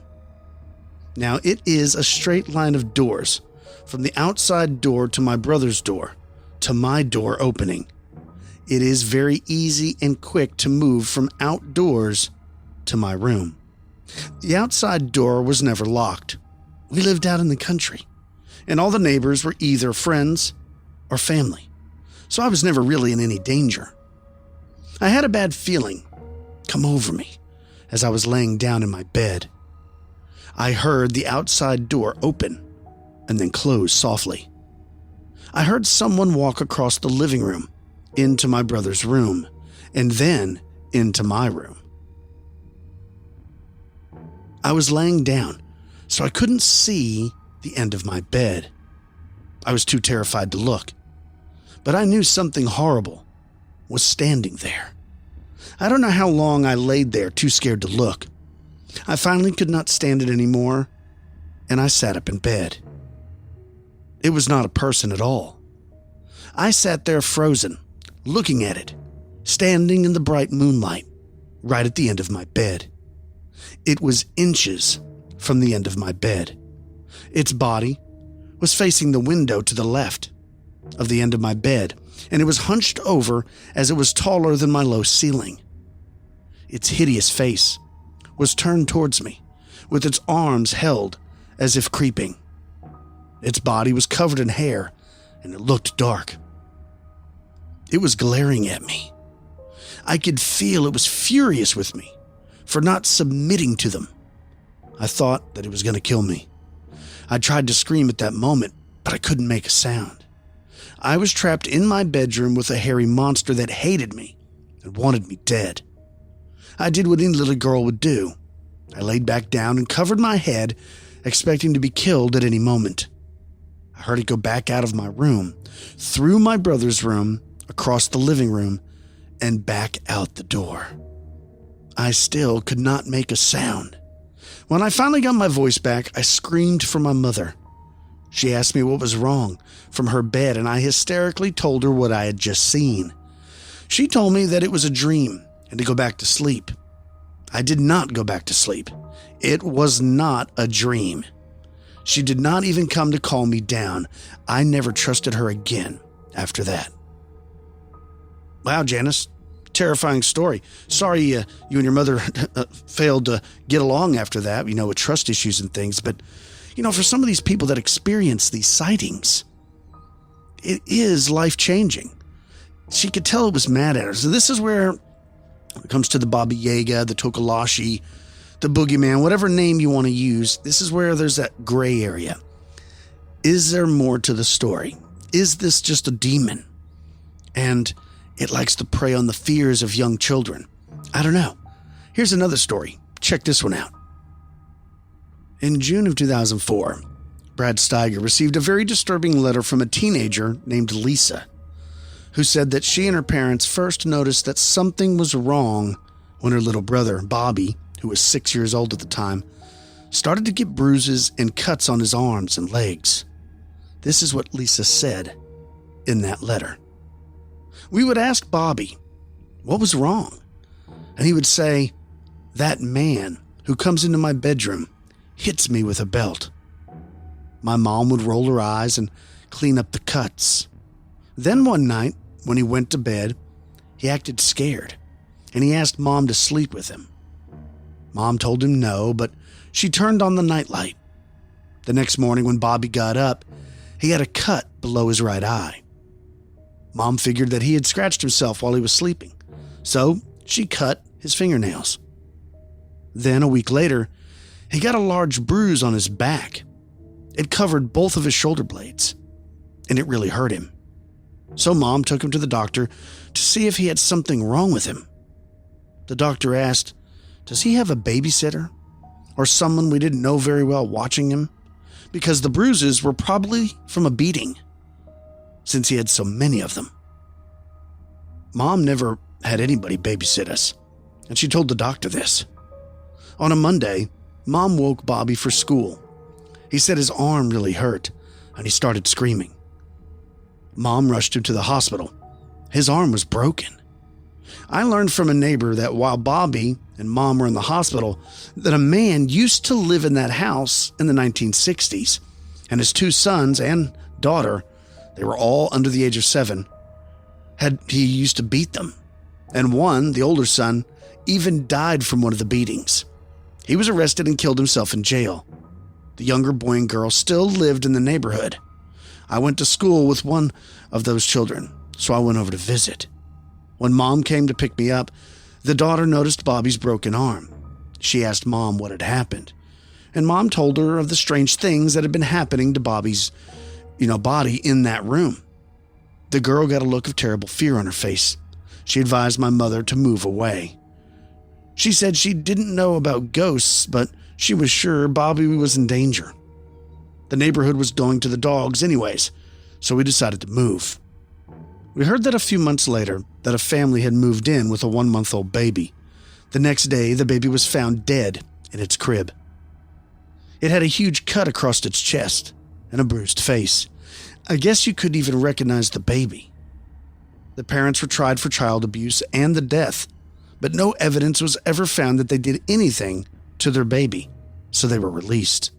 Now, it is a straight line of doors, from the outside door to my brother's door, to my door opening. It is very easy and quick to move from outdoors to my room. The outside door was never locked. We lived out in the country, and all the neighbors were either friends or family, so I was never really in any danger. I had a bad feeling come over me as I was laying down in my bed. I heard the outside door open and then close softly. I heard someone walk across the living room into my brother's room and then into my room. I was laying down, so I couldn't see the end of my bed. I was too terrified to look, but I knew something horrible was standing there. I don't know how long I laid there, too scared to look. I finally could not stand it anymore, and I sat up in bed. It was not a person at all. I sat there frozen, looking at it, standing in the bright moonlight, right at the end of my bed. It was inches from the end of my bed. Its body was facing the window to the left of the end of my bed, and it was hunched over as it was taller than my low ceiling. Its hideous face was turned towards me, with its arms held as if creeping. Its body was covered in hair, and it looked dark. It was glaring at me. I could feel it was furious with me for not submitting to them. I thought that it was going to kill me. I tried to scream at that moment, but I couldn't make a sound. I was trapped in my bedroom with a hairy monster that hated me and wanted me dead. I did what any little girl would do. I laid back down and covered my head, expecting to be killed at any moment. I heard it go back out of my room, through my brother's room, across the living room, and back out the door. I still could not make a sound. When I finally got my voice back, I screamed for my mother. She asked me what was wrong from her bed, and I hysterically told her what I had just seen. She told me that it was a dream and to go back to sleep. I did not go back to sleep. It was not a dream. She did not even come to calm me down. I never trusted her again after that. Wow, Janice. Terrifying story. Sorry you and your mother failed to get along after that, with trust issues and things. But, for some of these people that experience these sightings, it is life-changing. She could tell it was mad at her. So this is where, when it comes to the Baba Yaga, the Tokalashi, the boogeyman, whatever name you want to use, this is where there's that gray area. Is there more to the story? Is this just a demon? And it likes to prey on the fears of young children. I don't know. Here's another story. Check this one out. In June of 2004, Brad Steiger received a very disturbing letter from a teenager named Lisa, who said that she and her parents first noticed that something was wrong when her little brother, Bobby, who was 6 years old at the time, started to get bruises and cuts on his arms and legs. This is what Lisa said in that letter. We would ask Bobby, what was wrong? And he would say, that man who comes into my bedroom hits me with a belt. My mom would roll her eyes and clean up the cuts. Then one night, when he went to bed, he acted scared, and he asked Mom to sleep with him. Mom told him no, but she turned on the nightlight. The next morning when Bobby got up, he had a cut below his right eye. Mom figured that he had scratched himself while he was sleeping, so she cut his fingernails. Then a week later, he got a large bruise on his back. It covered both of his shoulder blades, and it really hurt him. So Mom took him to the doctor to see if he had something wrong with him. The doctor asked, does he have a babysitter or someone we didn't know very well watching him? Because the bruises were probably from a beating, since he had so many of them. Mom never had anybody babysit us, and she told the doctor this. On a Monday, Mom woke Bobby for school. He said his arm really hurt, and he started screaming. Mom rushed him to the hospital. His arm was broken. I learned from a neighbor that while Bobby and Mom were in the hospital, that a man used to live in that house in the 1960s, and his two sons and daughter, they were all under the age of 7, he used to beat them. And one, the older son, even died from one of the beatings. He was arrested and killed himself in jail. The younger boy and girl still lived in the neighborhood. I went to school with one of those children, so I went over to visit. When Mom came to pick me up, the daughter noticed Bobby's broken arm. She asked Mom what had happened, and Mom told her of the strange things that had been happening to Bobby's, body in that room. The girl got a look of terrible fear on her face. She advised my mother to move away. She said she didn't know about ghosts, but she was sure Bobby was in danger. The neighborhood was going to the dogs anyways, so we decided to move. We heard that a few months later that a family had moved in with a 1-month-old baby. The next day, the baby was found dead in its crib. It had a huge cut across its chest and a bruised face. I guess you couldn't even recognize the baby. The parents were tried for child abuse and the death, but no evidence was ever found that they did anything to their baby, so they were released.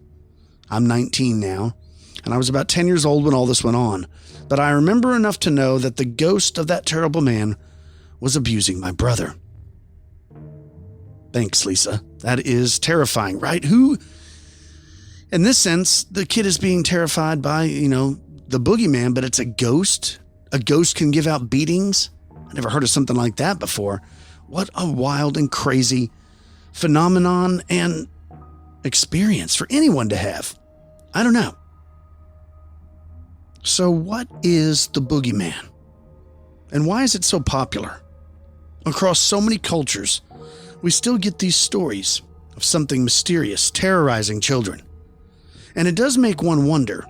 I'm 19 now, and I was about 10 years old when all this went on, but I remember enough to know that the ghost of that terrible man was abusing my brother. Thanks, Lisa. That is terrifying, right? In this sense, the kid is being terrified by, the boogeyman, but it's a ghost. A ghost can give out beatings. I never heard of something like that before. What a wild and crazy phenomenon and experience for anyone to have. I don't know. So what is the boogeyman? And why is it so popular? Across so many cultures, we still get these stories of something mysterious terrorizing children. And it does make one wonder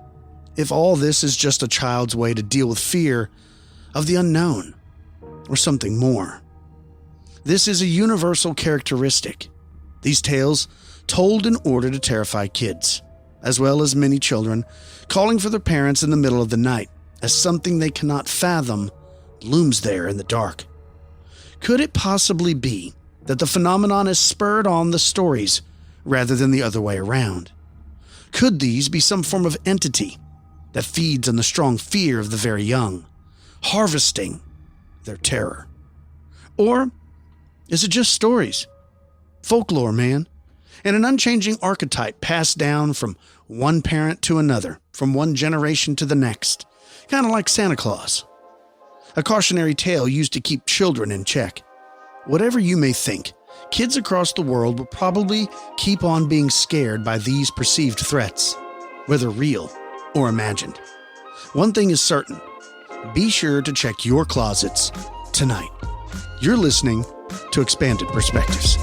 if all this is just a child's way to deal with fear of the unknown or something more. This is a universal characteristic. These tales told in order to terrify kids, as well as many children calling for their parents in the middle of the night as something they cannot fathom looms there in the dark. Could it possibly be that the phenomenon has spurred on the stories rather than the other way around? Could these be some form of entity that feeds on the strong fear of the very young, harvesting their terror? Or is it just stories? Folklore, man, and an unchanging archetype passed down from one parent to another, from one generation to the next, kind of like Santa Claus. A cautionary tale used to keep children in check. Whatever you may think, kids across the world will probably keep on being scared by these perceived threats, whether real or imagined. One thing is certain, be sure to check your closets tonight. You're listening to Expanded Perspectives.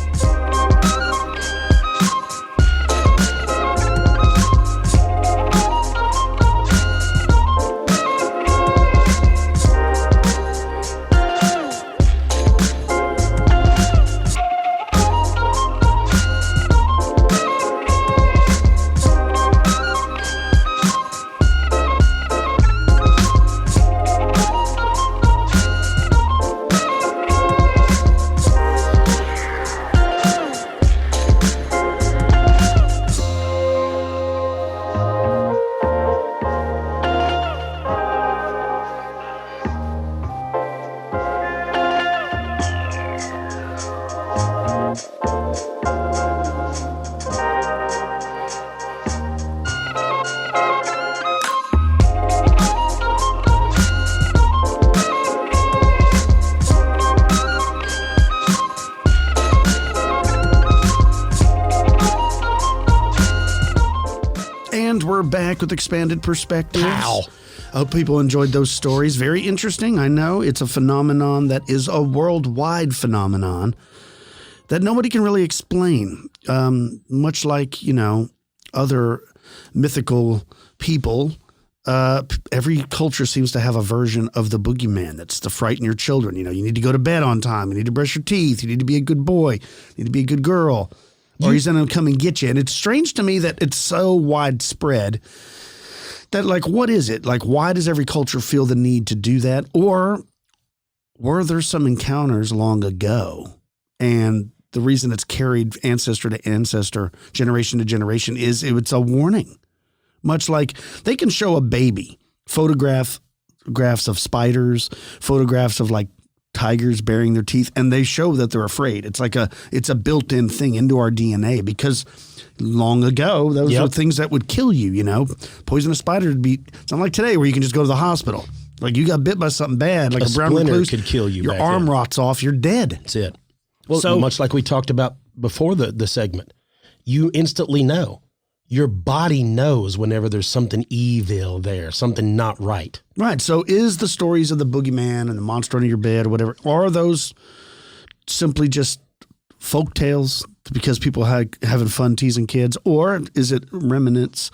Back with Expanded Perspectives. Pow. I hope people enjoyed those stories. Very interesting. I know it's a phenomenon that is a worldwide phenomenon that nobody can really explain. Much like, other mythical people, every culture seems to have a version of the boogeyman that's to frighten your children. You need to go to bed on time. You need to brush your teeth. You need to be a good boy. You need to be a good girl. Or he's going to come and get you. And it's strange to me that it's so widespread that, what is it? Why does every culture feel the need to do that? Or were there some encounters long ago? And the reason it's carried ancestor to ancestor, generation to generation, is it's a warning. Much like they can show a baby photographs of spiders, photographs of tigers baring their teeth, and they show that they're afraid. It's a built-in thing into our DNA because long ago, those were things that would kill you, Poisonous spider would be, it's not like today where you can just go to the hospital. You got bit by something bad, like a brown recluse could kill you. Your arm rots off, you're dead. That's it. Well, so much like we talked about before the segment, you instantly know. Your body knows whenever there's something evil there, something not right. Right. So is the stories of the boogeyman and the monster under your bed or whatever, are those simply just folk tales because people having fun teasing kids, or is it remnants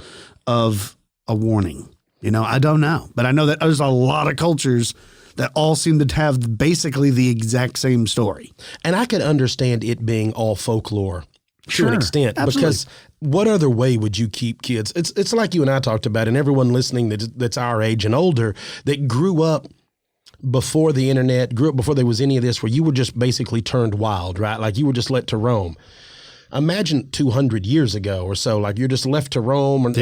of a warning? I don't know. But I know that there's a lot of cultures that all seem to have basically the exact same story. And I could understand it being all folklore to an extent, absolutely. Because what other way would you keep kids? It's like you and I talked about, and everyone listening that's our age and older that grew up before the internet, grew up before there was any of this, where you were just basically turned wild, right? You were just let to roam. Imagine 200 years ago or so, you're just left to roam, and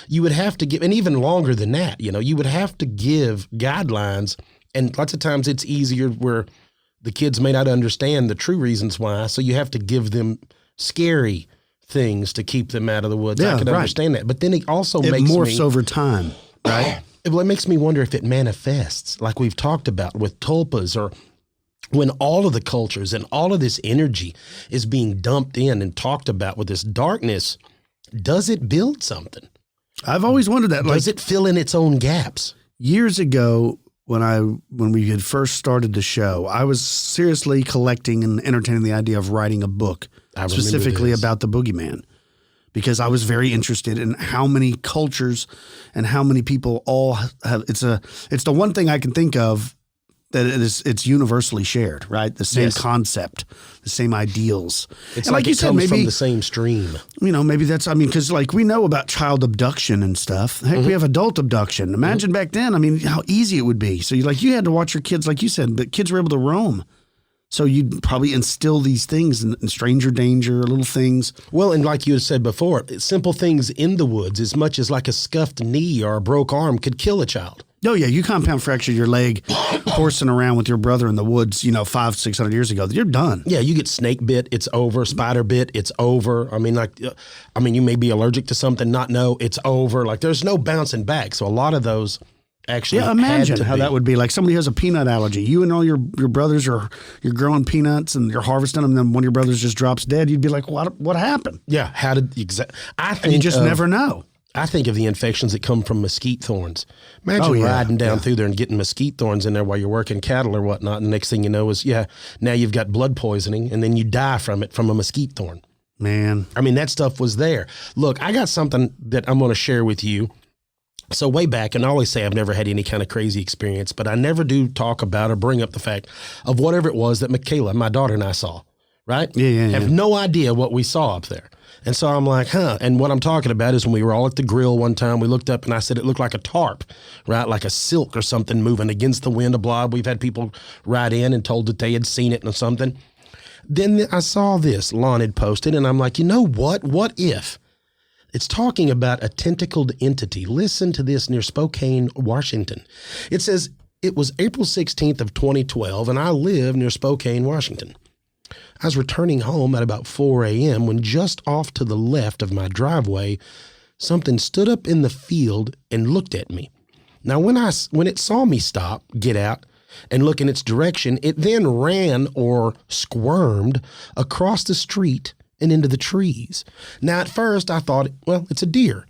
you would have to give, and even longer than that, you would have to give guidelines, and lots of times it's easier where the kids may not understand the true reasons why, so you have to give them scary things to keep them out of the woods. I can understand that. But then it also makes morphs over time, right? Well, it makes me wonder if it manifests, like we've talked about with tulpas, or when all of the cultures and all of this energy is being dumped in and talked about with this darkness, does it build something? I've always wondered that. Does it fill in its own gaps? Years ago, when we had first started the show, I was seriously collecting and entertaining the idea of writing a book specifically about the boogeyman, because I was very interested in how many cultures and how many people all have. It's the one thing I can think of that it's universally shared, right? The same concept, the same ideals. It's and like you said, maybe from the same stream. Maybe that's, because like we know about child abduction and stuff. Heck, we have adult abduction. Imagine back then, how easy it would be. So you had to watch your kids, like you said, but kids were able to roam. So you'd probably instill these things in stranger danger, little things. Well, and like you had said before, simple things in the woods, as much as like a scuffed knee or a broke arm could kill a child. Oh, yeah. You compound fracture your leg horsing around with your brother in the woods, 500-600 years ago. You're done. Yeah, you get snake bit, it's over. Spider bit, it's over. You may be allergic to something, not know, it's over. Like, there's no bouncing back. So a lot of those actually imagine how that would be. Like somebody has a peanut allergy. You and all your brothers you're growing peanuts and you're harvesting them, and then one of your brothers just drops dead. You'd be like, what happened? Yeah, how did I think you just never know. I think of the infections that come from mesquite thorns. Imagine riding down through there and getting mesquite thorns in there while you're working cattle or whatnot. And the next thing you know is, now you've got blood poisoning and then you die from a mesquite thorn. Man. That stuff was there. Look, I got something that I'm going to share with you. So way back, and I always say I've never had any kind of crazy experience, but I never do talk about or bring up the fact of whatever it was that Michaela, my daughter, and I saw, right? Yeah. Have no idea what we saw up there. And so I'm like, And what I'm talking about is when we were all at the grill one time, we looked up and I said it looked like a tarp, right? Like a silk or something moving against the wind, a blob. We've had people write in and told that they had seen it or something. Then I saw this, Lon had posted, and I'm like, you know what? What if? It's talking about a tentacled entity. Listen to this near Spokane, Washington. It says, it was April 16th of 2012, and I live near Spokane, Washington. I was returning home at about 4 a.m. when just off to the left of my driveway, something stood up in the field and looked at me. Now, when it saw me stop, get out, and look in its direction, it then ran or squirmed across the street and into the trees. Now, at first, I thought, well, it's a deer,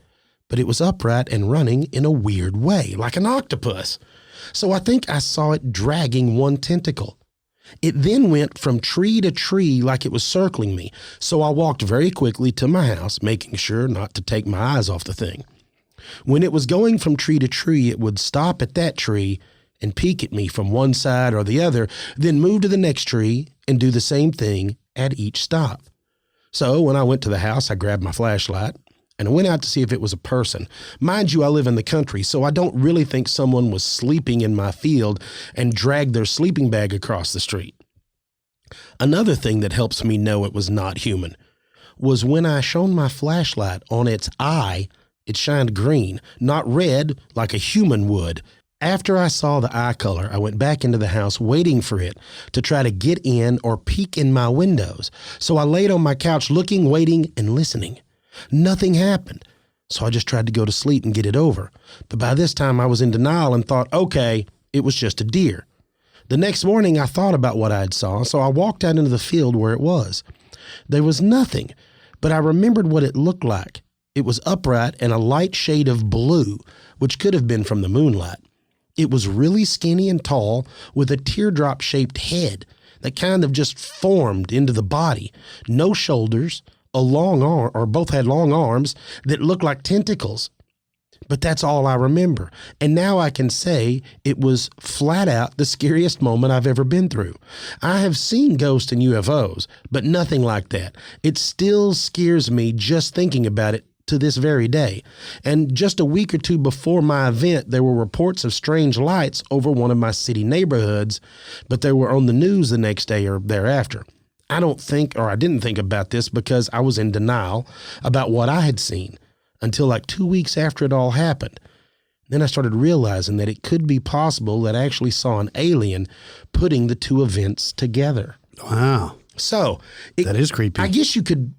but it was upright and running in a weird way, like an octopus. So I think I saw it dragging one tentacle. It then went from tree to tree like it was circling me, so I walked very quickly to my house, making sure not to take my eyes off the thing. When it was going from tree to tree, it would stop at that tree and peek at me from one side or the other, then move to the next tree and do the same thing at each stop. So when I went to the house, I grabbed my flashlight and I went out to see if it was a person. Mind you, I live in the country, so I don't really think someone was sleeping in my field and dragged their sleeping bag across the street. Another thing that helps me know it was not human was when I shone my flashlight on its eye, it shined green, not red like a human would. After I saw the eye color, I went back into the house waiting for it to try to get in or peek in my windows. So I laid on my couch looking, waiting, and listening. Nothing happened, so I just tried to go to sleep and get it over. But by this time I was in denial and thought, okay, it was just a deer. The next morning I thought about what I had saw, so I walked out into the field where it was. There was nothing, but I remembered what it looked like. It was upright and a light shade of blue, which could have been from the moonlight. It was really skinny and tall with a teardrop-shaped head that kind of just formed into the body. No shoulders, a long arm, or both had long arms that looked like tentacles. But that's all I remember. And now I can say it was flat out the scariest moment I've ever been through. I have seen ghosts and UFOs, but nothing like that. It still scares me just thinking about it to this very day. And just a week or two before my event, there were reports of strange lights over one of my city neighborhoods, but they were on the news the next day or thereafter. I didn't think about this because I was in denial about what I had seen until like 2 weeks after it all happened. Then I started realizing that it could be possible that I actually saw an alien putting the two events together. Wow. So that is creepy. I guess you could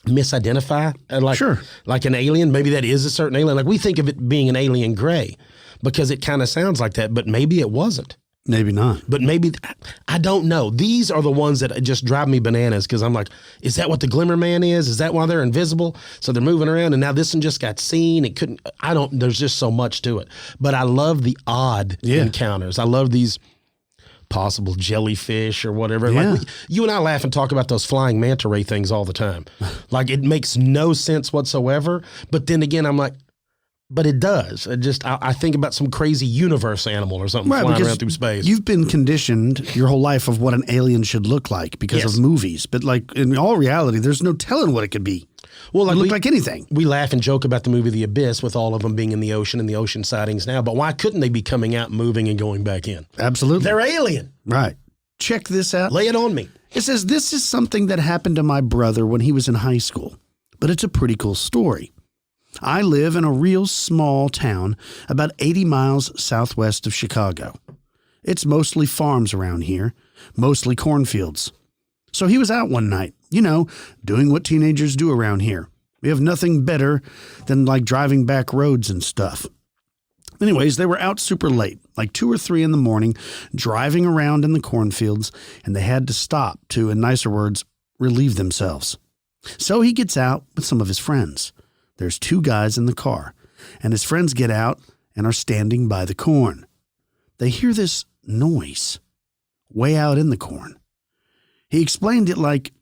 misidentify Sure. Like an alien. Maybe that is a certain alien. Like we think of it being an alien gray because it kind of sounds like that, but maybe it wasn't. Maybe not. But maybe, I don't know. These are the ones that just drive me bananas because I'm like, is that what the Glimmer Man is? Is that why they're invisible? So they're moving around and now this one just got seen. There's just so much to it. But I love the odd encounters. I love these possible jellyfish or whatever. Yeah. Like you and I laugh and talk about those flying manta ray things all the time. Like it makes no sense whatsoever. But then again, I'm like, But it does. I think about some crazy universe animal or something flying around through space. You've been conditioned your whole life of what an alien should look like because of movies. But like in all reality, there's no telling what it could be. Well, like, it look like anything. We laugh and joke about the movie The Abyss with all of them being in the ocean and the ocean sightings now. But why couldn't they be coming out, moving, and going back in? Absolutely. They're alien. Right. Check this out. Lay it on me. It says, this is something that happened to my brother when he was in high school. But it's a pretty cool story. I live in a real small town about 80 miles southwest of Chicago. It's mostly farms around here, mostly cornfields. So he was out one night, doing what teenagers do around here. We have nothing better than like driving back roads and stuff. Anyways, they were out super late, like 2 or 3 in the morning, driving around in the cornfields, and they had to stop to, in nicer words, relieve themselves. So he gets out with some of his friends. There's 2 guys in the car, and his friends get out and are standing by the corn. They hear this noise way out in the corn. He explained it like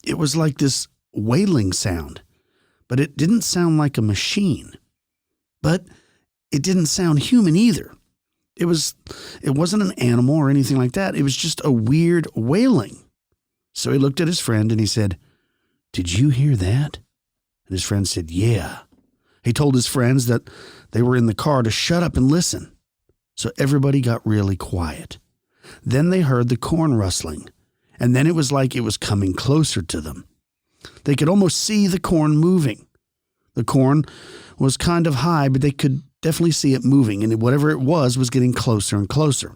it was like this wailing sound, but it didn't sound like a machine. But it didn't sound human either. It wasn't an animal or anything like that. It was just a weird wailing. So he looked at his friend and he said, "Did you hear that?" And his friend said, "Yeah." He told his friends that they were in the car to shut up and listen. So everybody got really quiet. Then they heard the corn rustling, and then it was like it was coming closer to them. They could almost see the corn moving. The corn was kind of high, but they could definitely see it moving, and whatever it was getting closer and closer.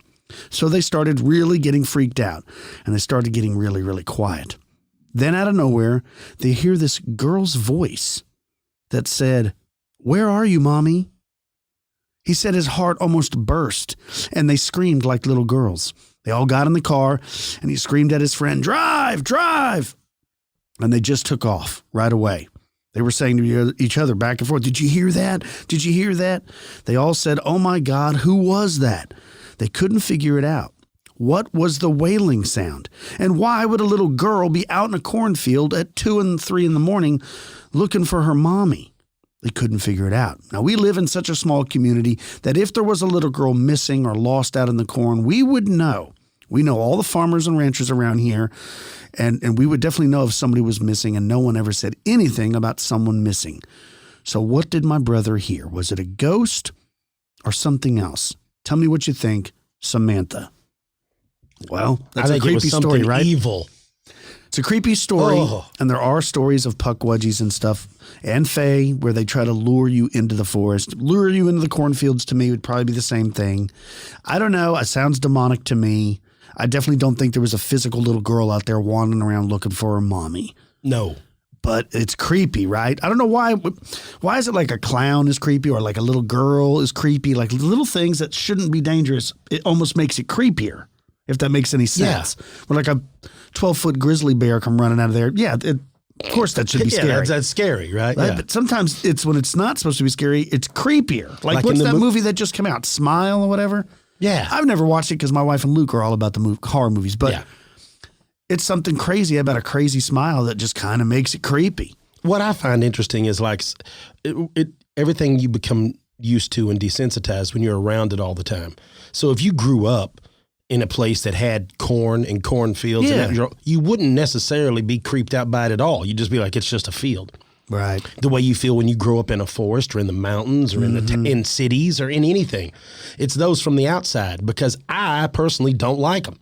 So they started really getting freaked out, and they started getting really, really quiet. Then out of nowhere, they hear this girl's voice that said, "Where are you, Mommy?" He said his heart almost burst, and they screamed like little girls. They all got in the car, and he screamed at his friend, "Drive, drive!" And they just took off right away. They were saying to each other back and forth, "Did you hear that? Did you hear that?" They all said, "Oh my God, who was that?" They couldn't figure it out. What was the wailing sound? And why would a little girl be out in a cornfield at 2 and 3 in the morning looking for her mommy? They couldn't figure it out. Now, we live in such a small community that if there was a little girl missing or lost out in the corn, we would know. We know all the farmers and ranchers around here, and we would definitely know if somebody was missing, and no one ever said anything about someone missing. So what did my brother hear? Was it a ghost or something else? Tell me what you think, Samantha. Well, that's a creepy story, right? Evil. It's a creepy story, and there are stories of puckwudgies and stuff, and fae, where they try to lure you into the forest. Lure you into the cornfields, to me, would probably be the same thing. I don't know. It sounds demonic to me. I definitely don't think there was a physical little girl out there wandering around looking for her mommy. No. But it's creepy, right? I don't know why. Why is it like a clown is creepy or like a little girl is creepy? Like little things that shouldn't be dangerous, it almost makes it creepier, if that makes any sense. Yeah. Where like a 12-foot grizzly bear come running out of there. Yeah, of course that should be scary. Yeah, that's scary, right? Right? Yeah. But sometimes it's when it's not supposed to be scary, it's creepier. Like what's that movie that just came out, Smile or whatever? Yeah. I've never watched it because my wife and Luke are all about the horror movies, but it's something crazy about a crazy smile that just kind of makes it creepy. What I find interesting is like everything you become used to and desensitized when you're around it all the time. So if you grew up in a place that had corn and cornfields, you wouldn't necessarily be creeped out by it at all. You'd just be like, it's just a field. Right. The way you feel when you grow up in a forest or in the mountains or in cities or in anything. It's those from the outside, because I personally don't like them.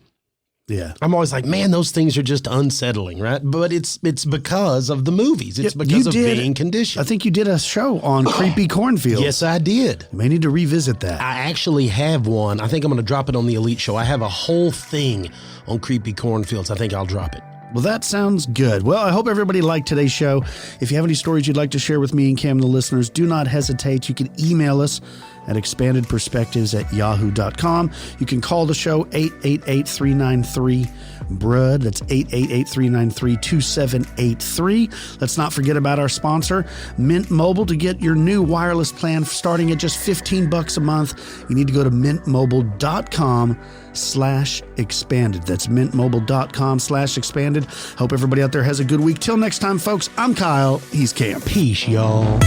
Yeah. I'm always like, man, those things are just unsettling, right? But it's because of the movies. It's because of being conditioned. I think you did a show on creepy cornfields. Yes, I did. You may need to revisit that. I actually have one. I think I'm going to drop it on the Elite Show. I have a whole thing on creepy cornfields. I think I'll drop it. Well, that sounds good. Well, I hope everybody liked today's show. If you have any stories you'd like to share with me and Cam and the listeners, do not hesitate. You can email us at expandedperspectives@yahoo.com. You can call the show 888-393-BRUD. That's 888-393-2783. Let's not forget about our sponsor, Mint Mobile. To get your new wireless plan starting at just $15 a month, you need to go to mintmobile.com/expanded. That's mintmobile.com/expanded. Hope everybody out there has a good week. Till next time, folks, I'm Kyle. He's Cam. Peace, y'all.